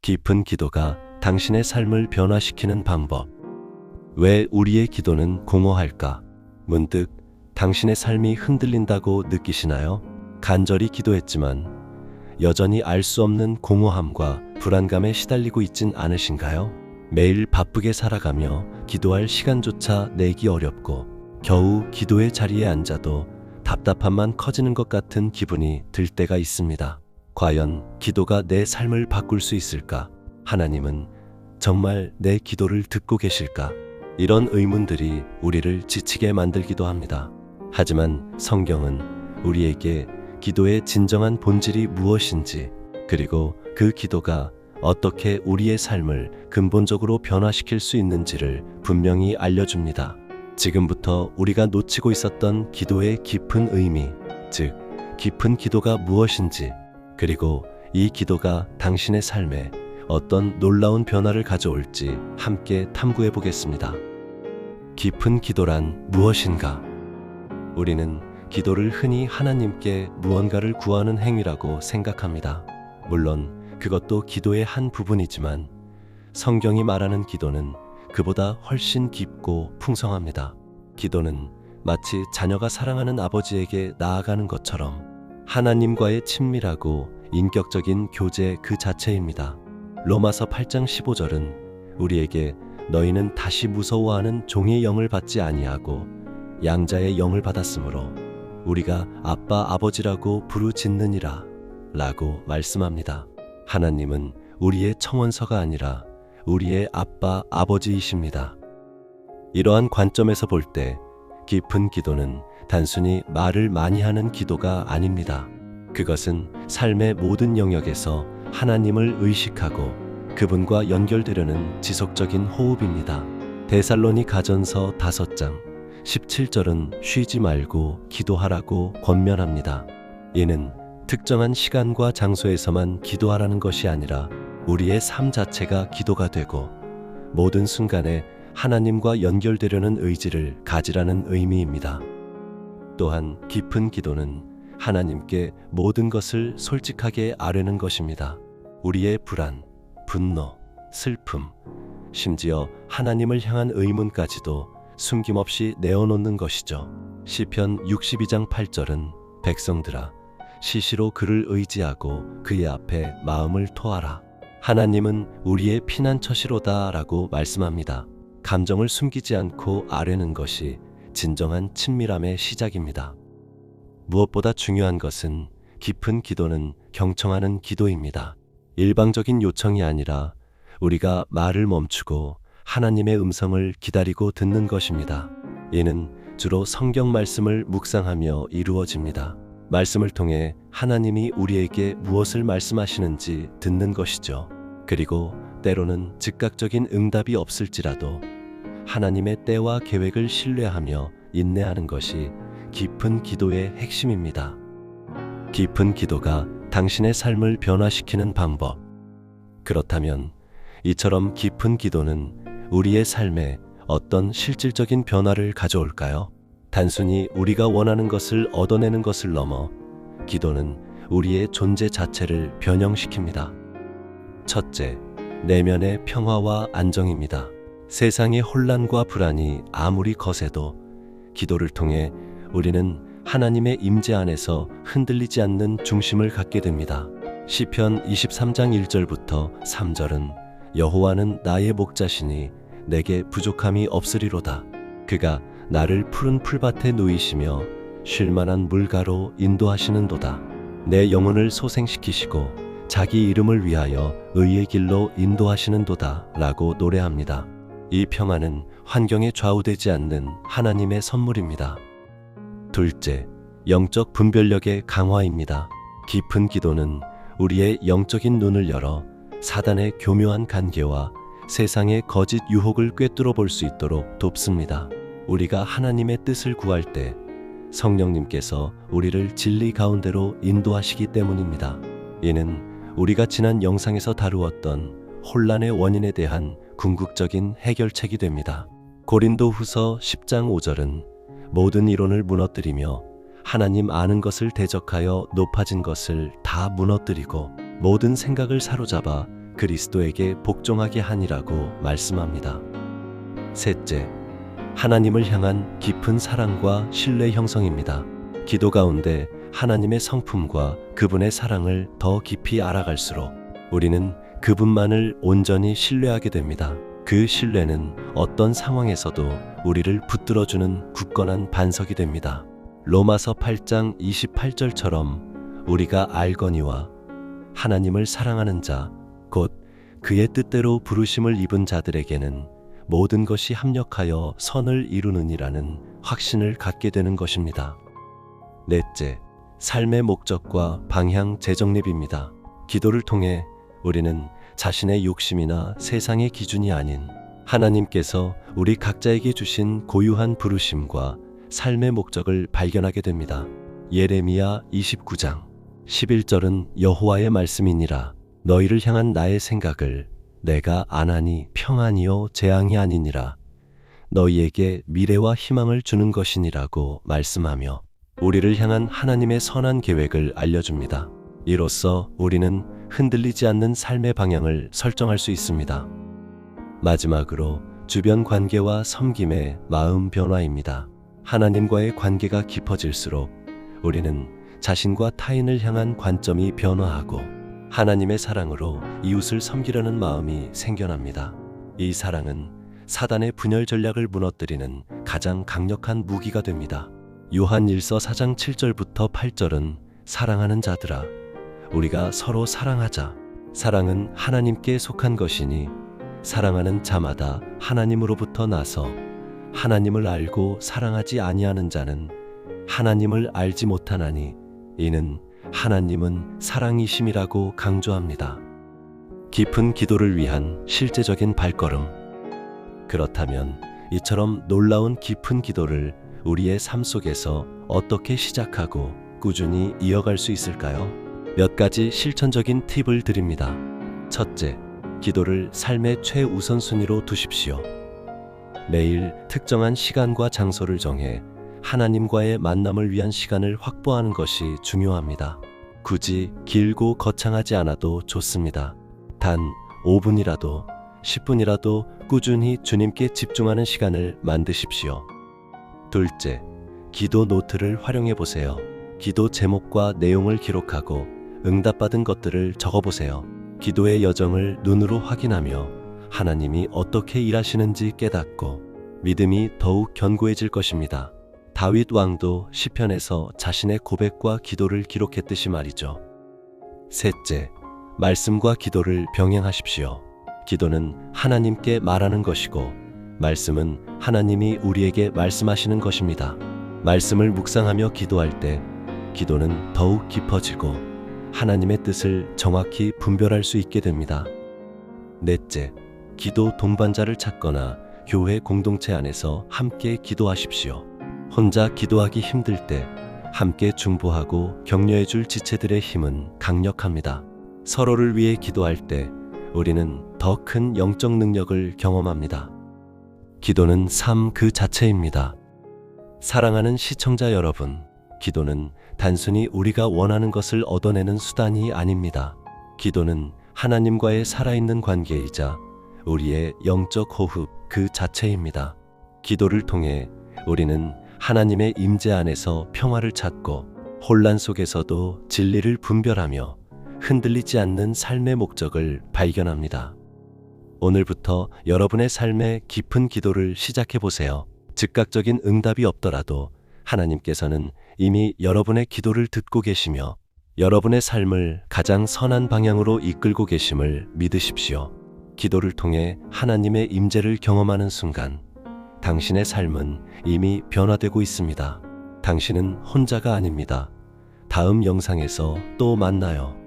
깊은 기도가 당신의 삶을 변화시키는 방법. 왜 우리의 기도는 공허할까? 문득 당신의 삶이 흔들린다고 느끼시나요? 간절히 기도했지만 여전히 알 수 없는 공허함과 불안감에 시달리고 있진 않으신가요? 매일 바쁘게 살아가며 기도할 시간조차 내기 어렵고 겨우 기도의 자리에 앉아도 답답함만 커지는 것 같은 기분이 들 때가 있습니다. 과연 기도가 내 삶을 바꿀 수 있을까? 하나님은 정말 내 기도를 듣고 계실까? 이런 의문들이 우리를 지치게 만들기도 합니다. 하지만 성경은 우리에게 기도의 진정한 본질이 무엇인지, 그리고 그 기도가 어떻게 우리의 삶을 근본적으로 변화시킬 수 있는지를 분명히 알려줍니다. 지금부터 우리가 놓치고 있었던 기도의 깊은 의미, 즉 깊은 기도가 무엇인지, 그리고 이 기도가 당신의 삶에 어떤 놀라운 변화를 가져올지 함께 탐구해 보겠습니다. 깊은 기도란 무엇인가? 우리는 기도를 흔히 하나님께 무언가를 구하는 행위라고 생각합니다. 물론 그것도 기도의 한 부분이지만 성경이 말하는 기도는 그보다 훨씬 깊고 풍성합니다. 기도는 마치 자녀가 사랑하는 아버지에게 나아가는 것처럼 하나님과의 친밀하고 인격적인 교제 그 자체입니다. 로마서 8장 15절은 우리에게 너희는 다시 무서워하는 종의 영을 받지 아니하고 양자의 영을 받았으므로 우리가 아빠 아버지라고 부르짖느니라 라고 말씀합니다. 하나님은 우리의 청원서가 아니라 우리의 아빠 아버지이십니다. 이러한 관점에서 볼 때 깊은 기도는 단순히 말을 많이 하는 기도가 아닙니다. 그것은 삶의 모든 영역에서 하나님을 의식하고 그분과 연결되려는 지속적인 호흡입니다. 데살로니가전서 5장 17절은 쉬지 말고 기도하라고 권면합니다. 이는 특정한 시간과 장소에서만 기도하라는 것이 아니라 우리의 삶 자체가 기도가 되고 모든 순간에 하나님과 연결되려는 의지를 가지라는 의미입니다. 또한 깊은 기도는 하나님께 모든 것을 솔직하게 아뢰는 것입니다. 우리의 불안, 분노, 슬픔, 심지어 하나님을 향한 의문까지도 숨김없이 내어놓는 것이죠. 시편 62장 8절은 백성들아 시시로 그를 의지하고 그의 앞에 마음을 토하라. 하나님은 우리의 피난처시로다 라고 말씀합니다. 감정을 숨기지 않고 아뢰는 것이 진정한 친밀함의 시작입니다. 무엇보다 중요한 것은 깊은 기도는 경청하는 기도입니다. 일방적인 요청이 아니라 우리가 말을 멈추고 하나님의 음성을 기다리고 듣는 것입니다. 이는 주로 성경 말씀을 묵상하며 이루어집니다. 말씀을 통해 하나님이 우리에게 무엇을 말씀하시는지 듣는 것이죠. 그리고 때로는 즉각적인 응답이 없을지라도 하나님의 때와 계획을 신뢰하며 인내하는 것이 깊은 기도의 핵심입니다. 깊은 기도가 당신의 삶을 변화시키는 방법. 그렇다면 이처럼 깊은 기도는 우리의 삶에 어떤 실질적인 변화를 가져올까요? 단순히 우리가 원하는 것을 얻어내는 것을 넘어 기도는 우리의 존재 자체를 변형시킵니다. 첫째, 내면의 평화와 안정입니다. 세상의 혼란과 불안이 아무리 거세도 기도를 통해 우리는 하나님의 임재 안에서 흔들리지 않는 중심을 갖게 됩니다. 시편 23장 1절부터 3절은 여호와는 나의 목자시니 내게 부족함이 없으리로다. 그가 나를 푸른 풀밭에 누이시며 쉴만한 물가로 인도하시는도다. 내 영혼을 소생시키시고 자기 이름을 위하여 의의 길로 인도하시는도다 라고 노래합니다. 이 평화는 환경에 좌우되지 않는 하나님의 선물입니다. 둘째, 영적 분별력의 강화입니다. 깊은 기도는 우리의 영적인 눈을 열어 사단의 교묘한 간계와 세상의 거짓 유혹을 꿰뚫어 볼 수 있도록 돕습니다. 우리가 하나님의 뜻을 구할 때 성령님께서 우리를 진리 가운데로 인도하시기 때문입니다. 이는 우리가 지난 영상에서 다루었던 혼란의 원인에 대한 궁극적인 해결책이 됩니다. 고린도후서 10장 5절은 모든 이론을 무너뜨리며 하나님 아는 것을 대적하여 높아진 것을 다 무너뜨리고 모든 생각을 사로잡아 그리스도에게 복종하게 하니라고 말씀합니다. 셋째, 하나님을 향한 깊은 사랑과 신뢰 형성입니다. 기도 가운데 하나님의 성품과 그분의 사랑을 더 깊이 알아갈수록 우리는 그분만을 온전히 신뢰하게 됩니다. 그 신뢰는 어떤 상황에서도 우리를 붙들어주는 굳건한 반석이 됩니다. 로마서 8장 28절처럼 우리가 알거니와 하나님을 사랑하는 자, 곧 그의 뜻대로 부르심을 입은 자들에게는 모든 것이 합력하여 선을 이루느니라는 확신을 갖게 되는 것입니다. 넷째, 삶의 목적과 방향 재정립입니다. 기도를 통해 우리는 자신의 욕심이나 세상의 기준이 아닌 하나님께서 우리 각자에게 주신 고유한 부르심과 삶의 목적을 발견하게 됩니다. 예레미야 29장 11절은 여호와의 말씀이니라. 너희를 향한 나의 생각을 내가 아나니 평안이요 재앙이 아니니라. 너희에게 미래와 희망을 주는 것이니라고 말씀하며 우리를 향한 하나님의 선한 계획을 알려줍니다. 이로써 우리는 흔들리지 않는 삶의 방향을 설정할 수 있습니다. 마지막으로 주변 관계와 섬김의 마음 변화입니다. 하나님과의 관계가 깊어질수록 우리는 자신과 타인을 향한 관점이 변화하고 하나님의 사랑으로 이웃을 섬기려는 마음이 생겨납니다. 이 사랑은 사단의 분열 전략을 무너뜨리는 가장 강력한 무기가 됩니다. 요한 1서 4장 7절부터 8절은 사랑하는 자들아 우리가 서로 사랑하자. 사랑은 하나님께 속한 것이니 사랑하는 자마다 하나님으로부터 나서 하나님을 알고 사랑하지 아니하는 자는 하나님을 알지 못하나니 이는 하나님은 사랑이심이라고 강조합니다. 깊은 기도를 위한 실제적인 발걸음. 그렇다면 이처럼 놀라운 깊은 기도를 우리의 삶 속에서 어떻게 시작하고 꾸준히 이어갈 수 있을까요? 몇 가지 실천적인 팁을 드립니다. 첫째, 기도를 삶의 최우선순위로 두십시오. 매일 특정한 시간과 장소를 정해 하나님과의 만남을 위한 시간을 확보하는 것이 중요합니다. 굳이 길고 거창하지 않아도 좋습니다. 단 5분이라도 10분이라도 꾸준히 주님께 집중하는 시간을 만드십시오. 둘째, 기도 노트를 활용해 보세요. 기도 제목과 내용을 기록하고 응답받은 것들을 적어보세요. 기도의 여정을 눈으로 확인하며 하나님이 어떻게 일하시는지 깨닫고 믿음이 더욱 견고해질 것입니다. 다윗 왕도 시편에서 자신의 고백과 기도를 기록했듯이 말이죠. 셋째, 말씀과 기도를 병행하십시오. 기도는 하나님께 말하는 것이고 말씀은 하나님이 우리에게 말씀하시는 것입니다. 말씀을 묵상하며 기도할 때 기도는 더욱 깊어지고 하나님의 뜻을 정확히 분별할 수 있게 됩니다. 넷째, 기도 동반자를 찾거나 교회 공동체 안에서 함께 기도하십시오. 혼자 기도하기 힘들 때 함께 중보하고 격려해줄 지체들의 힘은 강력합니다. 서로를 위해 기도할 때 우리는 더 큰 영적 능력을 경험합니다. 기도는 삶 그 자체입니다. 사랑하는 시청자 여러분, 기도는 단순히 우리가 원하는 것을 얻어내는 수단이 아닙니다. 기도는 하나님과의 살아있는 관계이자 우리의 영적 호흡 그 자체입니다. 기도를 통해 우리는 하나님의 임재 안에서 평화를 찾고 혼란 속에서도 진리를 분별하며 흔들리지 않는 삶의 목적을 발견합니다. 오늘부터 여러분의 삶에 깊은 기도를 시작해 보세요. 즉각적인 응답이 없더라도 하나님께서는 이미 여러분의 기도를 듣고 계시며 여러분의 삶을 가장 선한 방향으로 이끌고 계심을 믿으십시오. 기도를 통해 하나님의 임재를 경험하는 순간 당신의 삶은 이미 변화되고 있습니다. 당신은 혼자가 아닙니다. 다음 영상에서 또 만나요.